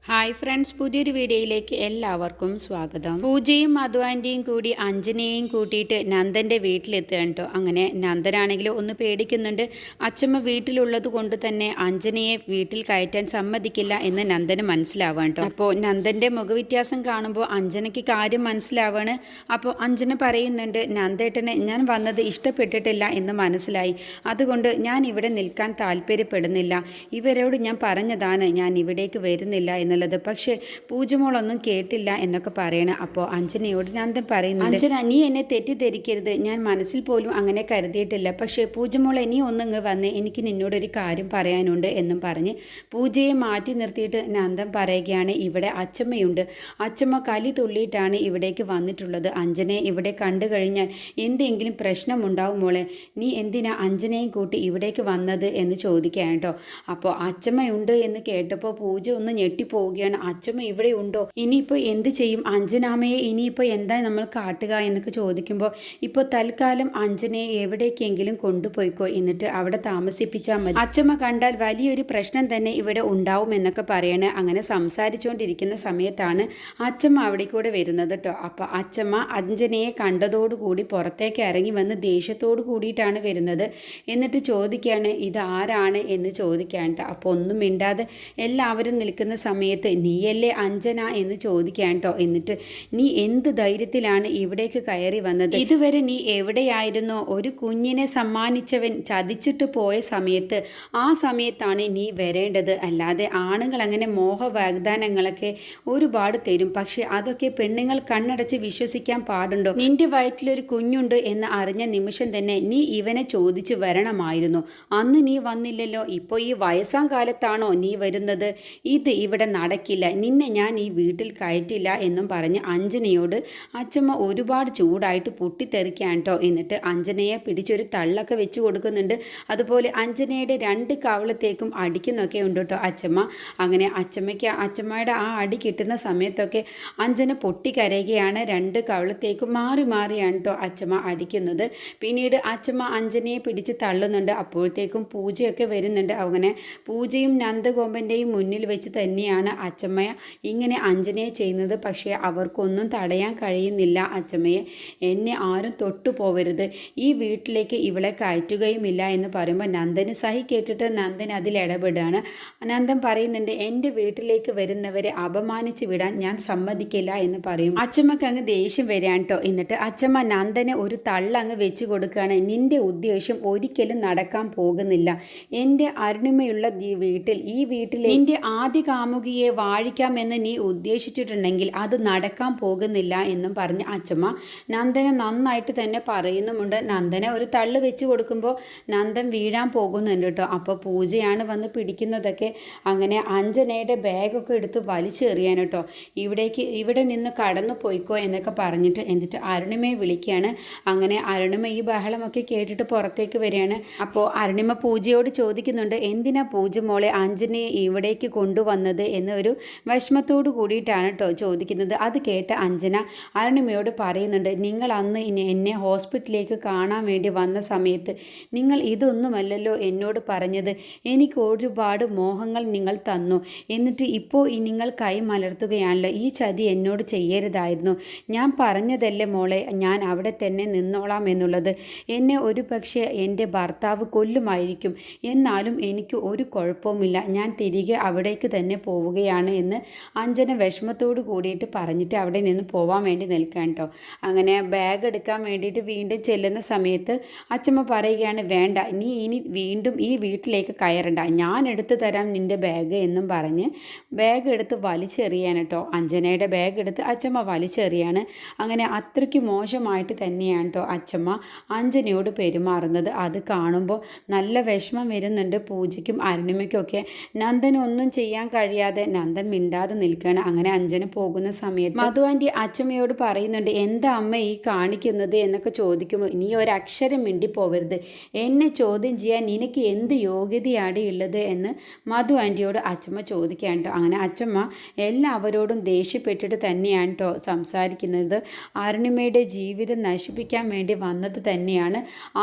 Hi friends, പുതിയൊരു വീഡിയോയിലേക്ക് എല്ലാവർക്കും സ്വാഗതം. പൂജയും മധു ആൻറ്റിയും കൂടി അഞ്ജനയെയും കൂട്ടിയിട്ട് നന്ദൻ്റെ വീട്ടിലെത്തുകയാണ് കേട്ടോ. അങ്ങനെ നന്ദനാണെങ്കിൽ ഒന്ന് പേടിക്കുന്നുണ്ട്. അച്ഛമ്മ വീട്ടിലുള്ളത് കൊണ്ട് തന്നെ അഞ്ജനയെ വീട്ടിൽ കയറ്റാൻ സമ്മതിക്കില്ല എന്ന് നന്ദന് മനസ്സിലാവാണ് കേട്ടോ. അപ്പോൾ നന്ദൻ്റെ മുഖവ്യത്യാസം കാണുമ്പോൾ അഞ്ജനയ്ക്ക് കാര്യം മനസ്സിലാവാണ്. അപ്പോൾ അഞ്ജന പറയുന്നുണ്ട്, നന്ദേട്ടനെ ഞാൻ വന്നത് ഇഷ്ടപ്പെട്ടിട്ടില്ല എന്ന് മനസ്സിലായി, അതുകൊണ്ട് ഞാൻ ഇവിടെ നിൽക്കാൻ താല്പര്യപ്പെടുന്നില്ല. ഇവരോട് ഞാൻ പറഞ്ഞതാണ് ഞാൻ ഇവിടേക്ക് വരുന്നില്ല എന്നുള്ളത്. പക്ഷേ പൂജമോളൊന്നും കേട്ടില്ല എന്നൊക്കെ പറയണം. അപ്പോൾ അഞ്ജനയോട് നന്ദൻ പറയുന്നു, അഞ്ജന നീ എന്നെ തെറ്റിദ്ധരിക്കരുത്, ഞാൻ മനസ്സിൽ പോലും അങ്ങനെ കരുതിയിട്ടില്ല. പക്ഷേ പൂജമോൾ ഇനി ഒന്നിങ്ങ് വന്ന് എനിക്ക് നിന്നോടൊരു കാര്യം പറയാനുണ്ട് എന്നും പറഞ്ഞ് പൂജയെ മാറ്റി നിർത്തിയിട്ട് നന്ദൻ പറയുകയാണ്, ഇവിടെ അച്ചമ്മയുണ്ട്. അച്ചമ്മ കലി തുള്ളിയിട്ടാണ് ഇവിടേക്ക് വന്നിട്ടുള്ളത്. അഞ്ജനയെ ഇവിടെ കണ്ടു കഴിഞ്ഞാൽ എന്തെങ്കിലും പ്രശ്നമുണ്ടാവും മോളെ, നീ എന്തിനാ അഞ്ജനയും കൂട്ടി ഇവിടേക്ക് വന്നത് എന്ന് ചോദിക്കാൻ കേട്ടോ. അപ്പോൾ അച്ചമ്മയുണ്ട് എന്ന് കേട്ടപ്പോൾ പൂജ ഒന്ന് ഞെട്ടിപ്പോവുകയാണ്. അച്ചമ്മ ഇവിടെ ഉണ്ടോ, ഇനിയിപ്പോൾ എന്ത് ചെയ്യും അഞ്ജനാമയെ, ഇനിയിപ്പോൾ എന്താ നമ്മൾ കാട്ടുക എന്നൊക്കെ ചോദിക്കുമ്പോൾ, ഇപ്പോൾ തൽക്കാലം അഞ്ജനയെ എവിടേക്കെങ്കിലും കൊണ്ടുപോയിക്കോ, എന്നിട്ട് അവിടെ താമസിപ്പിച്ചാൽ മതി. അച്ചമ്മ കണ്ടാൽ വലിയൊരു പ്രശ്നം തന്നെ ഇവിടെ ഉണ്ടാവും എന്നൊക്കെ പറയണേ. അങ്ങനെ സംസാരിച്ചുകൊണ്ടിരിക്കുന്ന സമയത്താണ് അച്ചമ്മ അവിടെ കൂടെ വരുന്നത് കേട്ടോ. അപ്പോൾ അച്ചമ്മ അഞ്ജനയെ കണ്ടതോടുകൂടി പുറത്തേക്ക് ഇറങ്ങി വന്ന് ദേഷ്യത്തോടു കൂടിയിട്ടാണ് വരുന്നത്. എന്നിട്ട് ചോദിക്കുകയാണ്, ഇതാരാണ് എന്ന് ചോദിക്കാൻ കേട്ടോ. അപ്പോൾ ഒന്നും മിണ്ടാതെ എല്ലാവരും നിൽക്കുന്ന സമയത്ത് നീയല്ലേ അഞ്ജന എന്ന് ചോദിക്കാൻ കേട്ടോ. എന്നിട്ട് നീ എന്ത് ധൈര്യത്തിലാണ് ഇവിടേക്ക് കയറി വന്നത്? ഇതുവരെ നീ എവിടെയായിരുന്നോ? ഒരു കുഞ്ഞിനെ സമ്മാനിച്ചവൻ ചതിച്ചിട്ട് പോയ സമയത്ത് ആ സമയത്താണ് നീ വരേണ്ടത്. അല്ലാതെ ആണുങ്ങൾ അങ്ങനെ മോഹ വാഗ്ദാനങ്ങളൊക്കെ ഒരുപാട് തരും, പക്ഷെ അതൊക്കെ പെണ്ണുങ്ങൾ കണ്ണടച്ച് വിശ്വസിക്കാൻ പാടുണ്ടോ? നിന്റെ വയറ്റിലൊരു കുഞ്ഞുണ്ട് എന്ന് അറിഞ്ഞ നിമിഷം തന്നെ നീ ഇവനെ ചോദിച്ച് വരണമായിരുന്നു. അന്ന് നീ വന്നില്ലല്ലോ. ഇപ്പോൾ ഈ വയസ്സാം കാലത്താണോ നീ വരുന്നത്? ഇത് ഇവിടെ നടക്കില്ല, നിന്നെ ഞാൻ ഈ വീട്ടിൽ കയറ്റില്ല എന്നും പറഞ്ഞ് അഞ്ജനയോട് അച്ചമ്മ ഒരുപാട് ചൂടായിട്ട് പൊട്ടിത്തെറിക്കാൻ കേട്ടോ. എന്നിട്ട് അഞ്ജനയെ പിടിച്ചൊരു തള്ളൊക്കെ വെച്ച് കൊടുക്കുന്നുണ്ട്. അതുപോലെ അഞ്ജനയുടെ രണ്ട് കവളത്തേക്കും അടിക്കുന്നൊക്കെ ഉണ്ട് കേട്ടോ അച്ചമ്മ. അങ്ങനെ അച്ചമ്മയുടെ ആ അടി കിട്ടുന്ന സമയത്തൊക്കെ അഞ്ജന പൊട്ടിക്കരയുകയാണ്. രണ്ട് കവളത്തേക്കും മാറി മാറിയാണ് കേട്ടോ അച്ചമ്മ അടിക്കുന്നത്. പിന്നീട് അച്ചമ്മ അഞ്ജനയെ പിടിച്ച് തള്ളുന്നുണ്ട്. അപ്പോഴത്തേക്കും പൂജയൊക്കെ വരുന്നുണ്ട്. അങ്ങനെ പൂജയും നന്ദഗോപൻ്റെയും മുന്നിൽ വെച്ച് തന്നെയാണ് അച്ചമ്മ ഇങ്ങനെ അഞ്ജനയെ ചെയ്യുന്നത്. പക്ഷേ അവർക്കൊന്നും തടയാൻ കഴിയുന്നില്ല അച്ചമ്മയെ. എന്നെ ആരും തൊട്ടു പോവരുത്, ഈ വീട്ടിലേക്ക് ഇവളെ കയറ്റുകയുമില്ല എന്ന് പറയുമ്പോൾ നന്ദന് സഹി കേട്ടിട്ട് നന്ദൻ അതിൽ ഇടപെടുകയാണ്. നന്ദൻ പറയുന്നുണ്ട്, എൻ്റെ വീട്ടിലേക്ക് വരുന്നവരെ അപമാനിച്ച് വിടാൻ ഞാൻ സമ്മതിക്കില്ല എന്ന് പറയും. അച്ചമ്മക്ക് അങ്ങ് ദേഷ്യം വരികയാണ് കേട്ടോ. എന്നിട്ട് അച്ചമ്മ നന്ദനെ ഒരു തള്ളങ്ങ് വെച്ച് കൊടുക്കുകയാണ്. നിന്റെ ഉദ്ദേശം ഒരിക്കലും നടക്കാൻ പോകുന്നില്ല. എൻ്റെ അരുണിമയുള്ള വീട്ടിൽ, ഈ വീട്ടിലെ നിന്റെ ആദ്യ കാമുകിയെ വാഴിക്കാമെന്ന് നീ ഉദ്ദേശിച്ചിട്ടുണ്ടെങ്കിൽ അത് നടക്കാൻ പോകുന്നില്ല എന്നും പറഞ്ഞ് അച്ചമ്മ നന്ദനെ നന്നായിട്ട് തന്നെ പറയുന്നുമുണ്ട്. നന്ദനെ ഒരു തള്ളു വെച്ച് കൊടുക്കുമ്പോൾ നന്ദൻ വീഴാൻ പോകുന്നുണ്ട് കേട്ടോ. അപ്പോൾ പൂജയാണ് വന്ന് പിടിക്കുന്നതൊക്കെ. അങ്ങനെ അഞ്ജനയുടെ ബാഗൊക്കെ എടുത്ത് വലിച്ചെറിയാൻ കേട്ടോ. ഇവിടെ നിന്ന് കടന്നു പോയിക്കോ എന്നൊക്കെ പറഞ്ഞിട്ട് എന്നിട്ട് അരുണിമയെ വിളിക്കുകയാണ്. അങ്ങനെ അരുണിമ ഈ ബഹളമൊക്കെ കേട്ടിട്ട് പുറത്തേക്ക് വരികയാണ്. അപ്പോൾ അരുണിമ പൂജയോട് ചോദിക്കുന്നുണ്ട്, എന്തിനാ പൂജ മോളെ അഞ്ജനയെ ഇവിടേക്ക് കൊണ്ടുവന്നത് എന്ന് ഒരു വിഷമത്തോടു കൂടിയിട്ടാണ് കേട്ടോ ചോദിക്കുന്നത്. അത് കേട്ട അഞ്ജന അരുണിമയോട് പറയുന്നുണ്ട്, നിങ്ങൾ അന്ന് എന്നെ ഹോസ്പിറ്റലിലേക്ക് കാണാൻ വേണ്ടി വന്ന സമയത്ത് നിങ്ങൾ ഇതൊന്നുമല്ലല്ലോ എന്നോട് പറഞ്ഞത്. എനിക്ക് ഒരുപാട് മോഹങ്ങൾ നിങ്ങൾ തന്നു, എന്നിട്ട് ഇപ്പോൾ നിങ്ങൾ കൈ മലർത്തുകയാണല്ലോ. ഈ ചതി എന്നോട് ചെയ്യരുതായിരുന്നു. ഞാൻ പറഞ്ഞതല്ലേ മോളെ ഞാൻ അവിടെ തന്നെ നിന്നോളാം എന്നുള്ളത്. എന്നെ ഒരു പക്ഷേ എൻ്റെ ഭർത്താവ് കൊല്ലുമായിരിക്കും, എന്നാലും എനിക്ക് ഒരു കുഴപ്പവുമില്ല, ഞാൻ തിരികെ അവിടേക്ക് തന്നെ പോവുകയാണ് എന്ന് അഞ്ജന വിഷമത്തോട് കൂടിയിട്ട് പറഞ്ഞിട്ട് അവിടെ നിന്ന് പോവാൻ വേണ്ടി നിൽക്കാൻ കേട്ടോ. അങ്ങനെ ബാഗ് എടുക്കാൻ വേണ്ടിയിട്ട് വീണ്ടും ചെല്ലുന്ന സമയത്ത് അച്ചമ്മ പറയുകയാണ്, വേണ്ട, നീ ഇനി വീണ്ടും ഈ വീട്ടിലേക്ക് കയറണ്ട, ഞാൻ എടുത്തു തരാം നിൻ്റെ ബാഗ് എന്നും പറഞ്ഞ് ബാഗ് എടുത്ത് വലിച്ചെറിയാൻ കേട്ടോ. അഞ്ജനയുടെ ബാഗ് എടുത്ത് അച്ചമ്മ വലിച്ചെറിയാണ്. അങ്ങനെ അത്രയ്ക്ക് മോശമായിട്ട് തന്നെയാണ് കേട്ടോ അച്ചമ്മ അഞ്ജനയോട് പെരുമാറുന്നത്. അത് കാണുമ്പോൾ നല്ല വിഷമം വരുന്നുണ്ട് പൂജയ്ക്കും അരുണിമയ്ക്കൊക്കെ. നന്ദൻ ഒന്നും ചെയ്യാൻ കഴിയാതെ നന്ദൻ മിണ്ടാതെ നിൽക്കുകയാണ്. അങ്ങനെ അഞ്ജന പോകുന്ന സമയത്ത് മധു ആൻറ്റി അച്ചമ്മയോട് പറയുന്നുണ്ട്, എന്താ അമ്മ ഈ കാണിക്കുന്നത് എന്നൊക്കെ ചോദിക്കുമ്പോൾ, നീ ഒരക്ഷരം മിണ്ടിപ്പോവരുത്, എന്നെ ചോദ്യം ചെയ്യാൻ നിനക്ക് എന്ത് യോഗ്യതയാണ് ഉള്ളത് എന്ന് മധു ആൻറ്റിയോട് അച്ചമ്മ ചോദിക്കാൻ കേട്ടോ. അങ്ങനെ അച്ചമ്മ എല്ലാവരോടും ദേഷ്യപ്പെട്ടിട്ട് തന്നെയാണ് കേട്ടോ സംസാരിക്കുന്നത്. അരുണിമയുടെ ജീവിതം നശിപ്പിക്കാൻ വേണ്ടി വന്നത് തന്നെയാണ്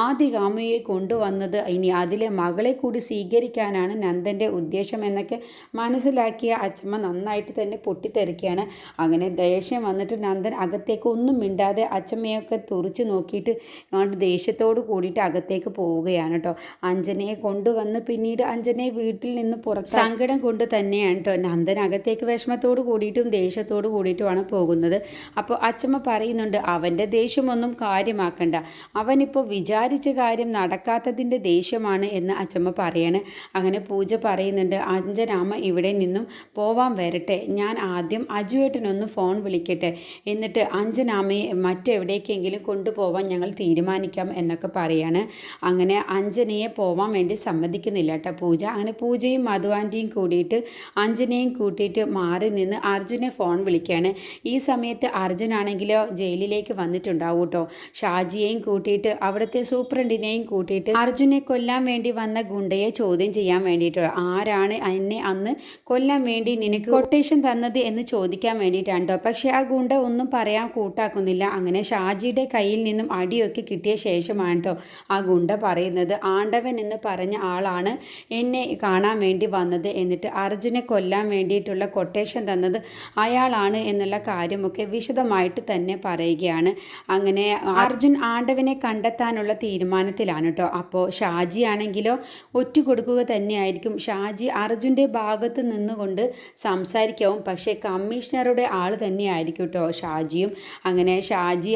ആദ്യ കാമുകിയെ കൊണ്ടുവന്നത്. ഇനി അതിലെ മകളെ കൂടി സ്വീകരിക്കാനാണ് നന്ദൻ്റെ ഉദ്ദേശം എന്നൊക്കെ മനസ്സിലാക്കി നോക്കിയ അച്ചമ്മ നന്നായിട്ട് തന്നെ പൊട്ടിത്തെറിക്കുകയാണ്. അങ്ങനെ ദേഷ്യം വന്നിട്ട് നന്ദൻ അകത്തേക്ക് ഒന്നും മിണ്ടാതെ അച്ചമ്മയൊക്കെ തുറിച്ച് നോക്കിയിട്ട് അങ്ങോട്ട് ദേഷ്യത്തോട് കൂടിയിട്ട് അകത്തേക്ക് പോവുകയാണ് കേട്ടോ. അഞ്ജനയെ കൊണ്ടുവന്ന് പിന്നീട് അഞ്ജനയെ വീട്ടിൽ നിന്ന് പുറത്ത് സങ്കടം കൊണ്ട് തന്നെയാണ് കേട്ടോ നന്ദൻ അകത്തേക്ക് വിഷമത്തോട് കൂടിയിട്ടും ദേഷ്യത്തോട് കൂടിയിട്ടുമാണ് പോകുന്നത്. അപ്പോൾ അച്ചമ്മ പറയുന്നുണ്ട്, അവൻ്റെ ദേഷ്യമൊന്നും കാര്യമാക്കണ്ട, അവനിപ്പോൾ വിചാരിച്ച കാര്യം നടക്കാത്തതിൻ്റെ ദേഷ്യമാണ് എന്ന് അച്ചമ്മ പറയാണ്. അങ്ങനെ പൂജ പറയുന്നുണ്ട്, അഞ്ജനാമ്മ ഇവിടെ നിന്നും പോവാൻ വരട്ടെ, ഞാൻ ആദ്യം അജുവേട്ടനൊന്ന് ഫോൺ വിളിക്കട്ടെ, എന്നിട്ട് അഞ്ജനാമ്മയെ മറ്റെവിടേക്കെങ്കിലും കൊണ്ടുപോവാൻ ഞങ്ങൾ തീരുമാനിക്കാം എന്നൊക്കെ പറയാണ്. അങ്ങനെ അഞ്ജനയെ പോവാൻ വേണ്ടി സമ്മതിക്കുന്നില്ല കേട്ടോ പൂജ. അങ്ങനെ പൂജയും മധു ആൻറ്റിയും കൂടിയിട്ട് അഞ്ജനയും കൂട്ടിയിട്ട് മാറി നിന്ന് അർജുനെ ഫോൺ വിളിക്കുകയാണ്. ഈ സമയത്ത് അർജുനാണെങ്കിലോ ജയിലിലേക്ക് വന്നിട്ടുണ്ടാവും കേട്ടോ. ഷാജിയെയും കൂട്ടിയിട്ട് അവിടുത്തെ സൂപ്രണ്ടിനെയും കൂട്ടിയിട്ട് അർജുനെ കൊല്ലാൻ വേണ്ടി വന്ന ഗുണ്ടയെ ചോദ്യം ചെയ്യാൻ വേണ്ടിയിട്ട്, ആരാണ് എന്നെ അന്ന് കൊല്ലാൻ വേണ്ടി നിനക്ക് കൊട്ടേഷൻ തന്നത് എന്ന് ചോദിക്കാൻ വേണ്ടിയിട്ടാണ് കേട്ടോ. പക്ഷേ ആ ഗുണ്ട ഒന്നും പറയാൻ കൂട്ടാക്കുന്നില്ല. അങ്ങനെ ഷാജിയുടെ കയ്യിൽ നിന്നും അടിയൊക്കെ കിട്ടിയ ശേഷമാണ് കേട്ടോ ആ ഗുണ്ട പറയുന്നത്, ആണ്ടവൻ എന്ന് പറഞ്ഞ ആളാണ് എന്നെ കാണാൻ വേണ്ടി വന്നത്, എന്നിട്ട് അർജുനെ കൊല്ലാൻ വേണ്ടിയിട്ടുള്ള കൊട്ടേഷൻ തന്നത് അയാളാണ് എന്നുള്ള കാര്യമൊക്കെ വിശദമായിട്ട് തന്നെ പറയുകയാണ്. അങ്ങനെ അർജുൻ ആണ്ടവനെ കണ്ടെത്താനുള്ള തീരുമാനത്തിലാണ് കേട്ടോ. അപ്പോൾ ഷാജി ആണെങ്കിലോ ഒറ്റുകൊടുക്കുക തന്നെയായിരിക്കും. ഷാജി അർജുൻ്റെ ഭാഗത്ത് നിന്നുകൊണ്ട് സംസാരിക്കാവും, പക്ഷേ കമ്മീഷണറുടെ ആൾ തന്നെയായിരിക്കും കേട്ടോ ഷാജിയും. അങ്ങനെ ഷാജി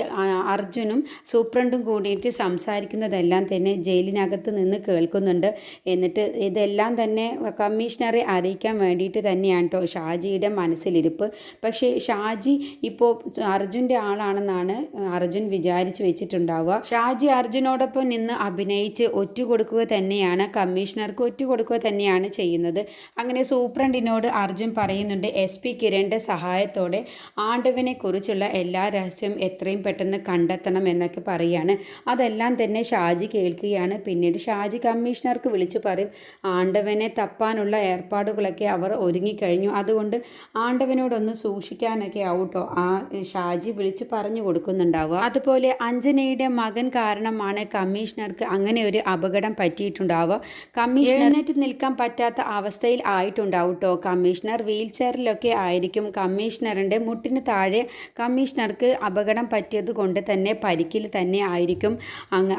അർജുനും സൂപ്രണ്ടും കൂടിയിട്ട് സംസാരിക്കുന്നതെല്ലാം തന്നെ ജയിലിനകത്ത് നിന്ന് കേൾക്കുന്നുണ്ട്. എന്നിട്ട് ഇതെല്ലാം തന്നെ കമ്മീഷണറെ അറിയിക്കാൻ വേണ്ടിയിട്ട് തന്നെയാണ് കേട്ടോ ഷാജിയുടെ മനസ്സിലിരിപ്പ്. പക്ഷേ ഷാജി ഇപ്പോൾ അർജുൻ്റെ ആളാണെന്നാണ് അർജുൻ വിചാരിച്ചു വെച്ചിട്ടുണ്ടാവുക. ഷാജി അർജുനോടൊപ്പം നിന്ന് അഭിനയിച്ച് ഒറ്റുകൊടുക്കുക തന്നെയാണ്, കമ്മീഷണർക്ക് ഒറ്റുകൊടുക്കുക തന്നെയാണ് ചെയ്യുന്നത്. അങ്ങനെ സൂപ്രണ്ടിനോട് അർജുൻ പറയുന്നുണ്ട്, SP കിരണിൻ്റെ സഹായത്തോടെ ആണ്ടവനെ കുറിച്ചുള്ള എല്ലാ രഹസ്യവും എത്രയും പെട്ടെന്ന് കണ്ടെത്തണം എന്നൊക്കെ പറയുകയാണ്. അതെല്ലാം തന്നെ ഷാജി കേൾക്കുകയാണ്. പിന്നീട് ഷാജി കമ്മീഷണർക്ക് വിളിച്ചു പറയും, ആണ്ടവനെ തപ്പാനുള്ള ഏർപ്പാടുകളൊക്കെ അവർ ഒരുങ്ങിക്കഴിഞ്ഞു, അതുകൊണ്ട് ആണ്ടവനോടൊന്ന് സൂക്ഷിക്കാനൊക്കെ ആവട്ടോ ആ ഷാജി വിളിച്ചു പറഞ്ഞു കൊടുക്കുന്നുണ്ടാവുക. അതുപോലെ അഞ്ജനയുടെ മകൻ കാരണമാണ് കമ്മീഷണർക്ക് അങ്ങനെ ഒരു അപകടം പറ്റിയിട്ടുണ്ടാവുക. കമ്മീഷണർ എഴുന്നേറ്റ് നിൽക്കാൻ പറ്റാത്ത അവസ്ഥയിൽ ആയിട്ടുണ്ടാവും കേട്ടോ. കമ്മീഷണർ വീൽ ചെയറിലൊക്കെ ആയിരിക്കും. കമ്മീഷണറിൻ്റെ മുട്ടിന് താഴെ കമ്മീഷണർക്ക് അപകടം പറ്റിയത് കൊണ്ട് തന്നെ പരിക്കിൽ തന്നെ ആയിരിക്കും.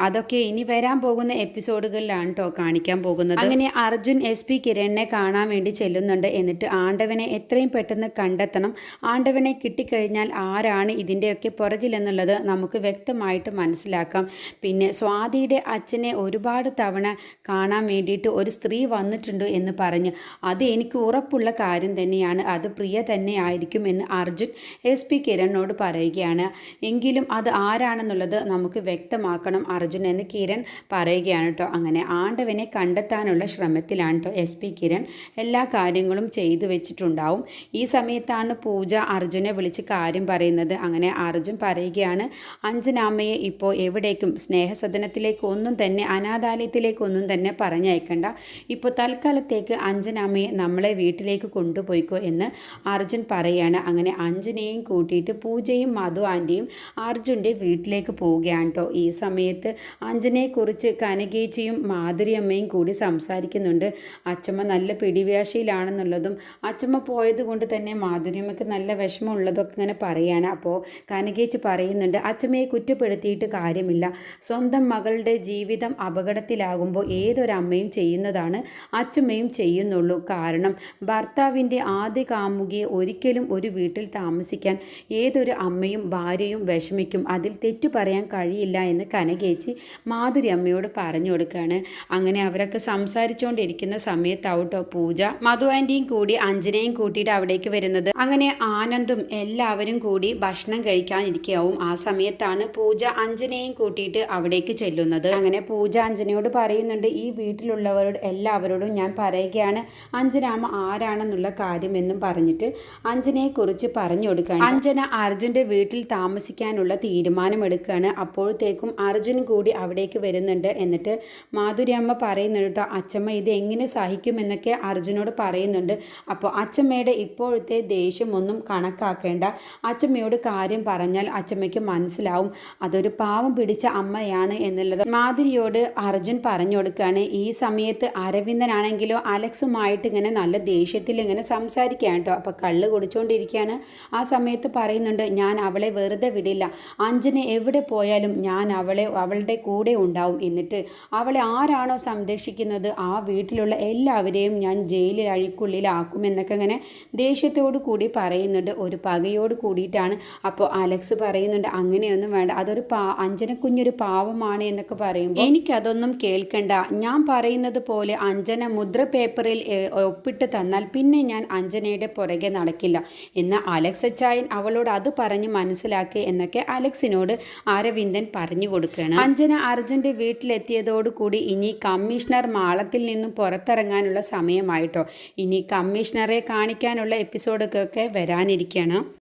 അതൊക്കെ ഇനി വരാൻ പോകുന്ന എപ്പിസോഡുകളിലാണ് കേട്ടോ കാണിക്കാൻ പോകുന്നത്. അങ്ങനെ അർജുൻ SP കിരണിനെ കാണാൻ വേണ്ടി ചെല്ലുന്നുണ്ട്. എന്നിട്ട് ആണ്ടവനെ എത്രയും പെട്ടെന്ന് കണ്ടെത്തണം, ആണ്ടവനെ കിട്ടിക്കഴിഞ്ഞാൽ ആരാണ് ഇതിൻ്റെയൊക്കെ പുറകിലെന്നുള്ളത് നമുക്ക് വ്യക്തമായിട്ട് മനസ്സിലാക്കാം. പിന്നെ സ്വാതിയുടെ അച്ഛനെ ഒരുപാട് തവണ കാണാൻ വേണ്ടിയിട്ട് ഒരു സ്ത്രീ വന്നിട്ടുണ്ട് എന്ന് പറഞ്ഞ്, അത് എനിക്ക് ഉറപ്പുള്ള കാര്യം തന്നെയാണ്, അത് പ്രിയ തന്നെ ആയിരിക്കും എന്ന് അർജുൻ SP കിരണിനോട് പറയുകയാണ്. എങ്കിലും അത് ആരാണെന്നുള്ളത് നമുക്ക് വ്യക്തമാക്കണം അർജുൻ എന്ന് കിരൺ പറയുകയാണ് കേട്ടോ. അങ്ങനെ ആണ്ടവനെ കണ്ടെത്താനുള്ള ശ്രമത്തിലാണ് കേട്ടോ SP കിരൺ. എല്ലാ കാര്യങ്ങളും ചെയ്തു വെച്ചിട്ടുണ്ടാവും. ഈ സമയത്താണ് പൂജ അർജുനെ വിളിച്ച് കാര്യം പറയുന്നത്. അങ്ങനെ അർജുൻ പറയുകയാണ്, അഞ്ജനാമ്മയെ ഇപ്പോൾ എവിടേക്കും സ്നേഹസദനത്തിലേക്കൊന്നും തന്നെ അനാഥാലയത്തിലേക്കൊന്നും തന്നെ പറഞ്ഞയക്കണ്ട, ഇപ്പോൾ തൽക്കാലത്തേക്ക് അഞ്ജനാമ്മയെ നമ്മളെ വീട്ടിലേക്ക് കൊണ്ടുപോയിക്കോ എന്ന് അർജുൻ പറയുകയാണ്. അങ്ങനെ അഞ്ജനയെയും കൂട്ടിയിട്ട് പൂജയും മധു ആൻറ്റിയും അർജുൻ്റെ വീട്ടിലേക്ക് പോവുകയാണ് കേട്ടോ. ഈ സമയത്ത് അഞ്ജനയെക്കുറിച്ച് കനകേച്ചിയും മാധുരിയമ്മയും കൂടി സംസാരിക്കുന്നുണ്ട്. അച്ചമ്മ നല്ല പിടിവാശിയിലാണെന്നുള്ളതും അച്ചമ്മ പോയത് കൊണ്ട് തന്നെ മാധുരിയമ്മയ്ക്ക് നല്ല വിഷമമുള്ളതൊക്കെ ഇങ്ങനെ പറയുകയാണ്. അപ്പോൾ കനകേച്ചി പറയുന്നുണ്ട്, അച്ചമ്മയെ കുറ്റപ്പെടുത്തിയിട്ട് കാര്യമില്ല, സ്വന്തം മകളുടെ ജീവിതം അപകടത്തിലാകുമ്പോൾ ഏതൊരമ്മയും ചെയ്യുന്നതാണ് അച്ചമ്മയും ചെയ്യുന്നുള്ളൂ. കാരണം ഭർത്താവിൻ്റെ ആദ്യ കാമുകിയെ ഒരിക്കലും ഒരു വീട്ടിൽ താമസിക്കാൻ ഏതൊരു അമ്മയും ഭാര്യയും വിഷമിക്കും, അതിൽ തെറ്റു പറയാൻ കഴിയില്ല എന്ന് കനകേച്ചി മാധുരി അമ്മയോട് പറഞ്ഞു കൊടുക്കുകയാണ്. അങ്ങനെ അവരൊക്കെ സംസാരിച്ചുകൊണ്ടിരിക്കുന്ന സമയത്താവട്ടോ പൂജ മധു ആൻറ്റിയും കൂടി അഞ്ജനയും കൂട്ടിയിട്ട് അവിടേക്ക് വരുന്നത്. അങ്ങനെ ആനന്ദും എല്ലാവരും കൂടി ഭക്ഷണം കഴിക്കാനിരിക്കാവും. ആ സമയത്താണ് പൂജ അഞ്ജനയും കൂട്ടിയിട്ട് അവിടേക്ക് ചെല്ലുന്നത്. അങ്ങനെ പൂജ അഞ്ജനയോട് പറയുന്നുണ്ട്, ഈ വീട്ടിലുള്ളവരോട് എല്ലാവരോടും ഞാൻ പറയുകയാണ് അഞ്ജനാമ്മ ആരാണെന്നുള്ള കാര്യം എന്നും പറഞ്ഞിട്ട് അഞ്ജനയെക്കുറിച്ച് പറഞ്ഞു കൊടുക്കുകയാണ്. അഞ്ജന അർജുൻ്റെ വീട്ടിൽ താമസിക്കാനുള്ള തീരുമാനമെടുക്കുകയാണ്. അപ്പോഴത്തേക്കും അർജുനും കൂടി അവിടേക്ക് വരുന്നുണ്ട്. എന്നിട്ട് മാധുര്യമ്മ പറയുന്നുണ്ട് കേട്ടോ, അച്ചമ്മ ഇത് എങ്ങനെ സഹിക്കുമെന്നൊക്കെ അർജുനോട് പറയുന്നുണ്ട്. അപ്പോൾ അച്ചമ്മയുടെ ഇപ്പോഴത്തെ ദേഷ്യമൊന്നും കണക്കാക്കേണ്ട, അച്ചമ്മയോട് കാര്യം പറഞ്ഞാൽ അച്ചമ്മയ്ക്ക് മനസ്സിലാവും അതൊരു പാവം പിടിച്ച അമ്മയാണ് എന്നുള്ളത് മാധുരിയോട് അർജുൻ പറഞ്ഞു കൊടുക്കുകയാണ്. ഈ സമയത്ത് അരവിന്ദനാണെങ്കിലോ അലക്സുമായിട്ട് ഇങ്ങനെ നല്ല ദേഷ്യത്തിൽ ദേഷ്യത്തിൽ ഇങ്ങനെ സംസാരിക്കുകയാണ് കേട്ടോ. അപ്പോൾ കള്ള് കുടിച്ചുകൊണ്ടിരിക്കുകയാണ്. ആ സമയത്ത് പറയുന്നുണ്ട്, ഞാൻ അവളെ വെറുതെ വിടില്ല, അഞ്ജന എവിടെ പോയാലും ഞാൻ അവളുടെ കൂടെ ഉണ്ടാവും, എന്നിട്ട് അവളെ ആരാണോ സംരക്ഷിക്കുന്നത് ആ വീട്ടിലുള്ള എല്ലാവരെയും ഞാൻ ജയിലിൽ അഴിക്കുള്ളിലാക്കുമെന്നൊക്കെ ഇങ്ങനെ ദേഷ്യത്തോടു കൂടി പറയുന്നുണ്ട്, ഒരു പകയോട് കൂടിയിട്ടാണ്. അപ്പോൾ അലക്സ് പറയുന്നുണ്ട്, അങ്ങനെയൊന്നും വേണ്ട, അതൊരു അഞ്ജന കുഞ്ഞൊരു പാവമാണ് എന്നൊക്കെ പറയുമ്പോൾ എനിക്കതൊന്നും കേൾക്കണ്ട, ഞാൻ പറയുന്നത് പോലെ അഞ്ജന മുദ്ര പേപ്പറിൽ ഒപ്പിട്ട് തന്നാൽ പിന്നെ ഞാൻ അഞ്ജനയുടെ പുറകെ നടക്കില്ല എന്ന് അലക്സ് അച്ചായൻ അവളോട് അത് പറഞ്ഞ് മനസ്സിലാക്കി എന്നൊക്കെ അലക്സിനോട് അരവിന്ദൻ പറഞ്ഞു കൊടുക്കുകയാണ്. അഞ്ജന അർജുൻ്റെ വീട്ടിലെത്തിയതോടുകൂടി ഇനി കമ്മീഷണർ മാളത്തിൽ നിന്നും പുറത്തിറങ്ങാനുള്ള സമയമായിട്ടോ. ഇനി കമ്മീഷണറെ കാണിക്കാനുള്ള എപ്പിസോഡൊക്കെ വരാനിരിക്കുകയാണ്.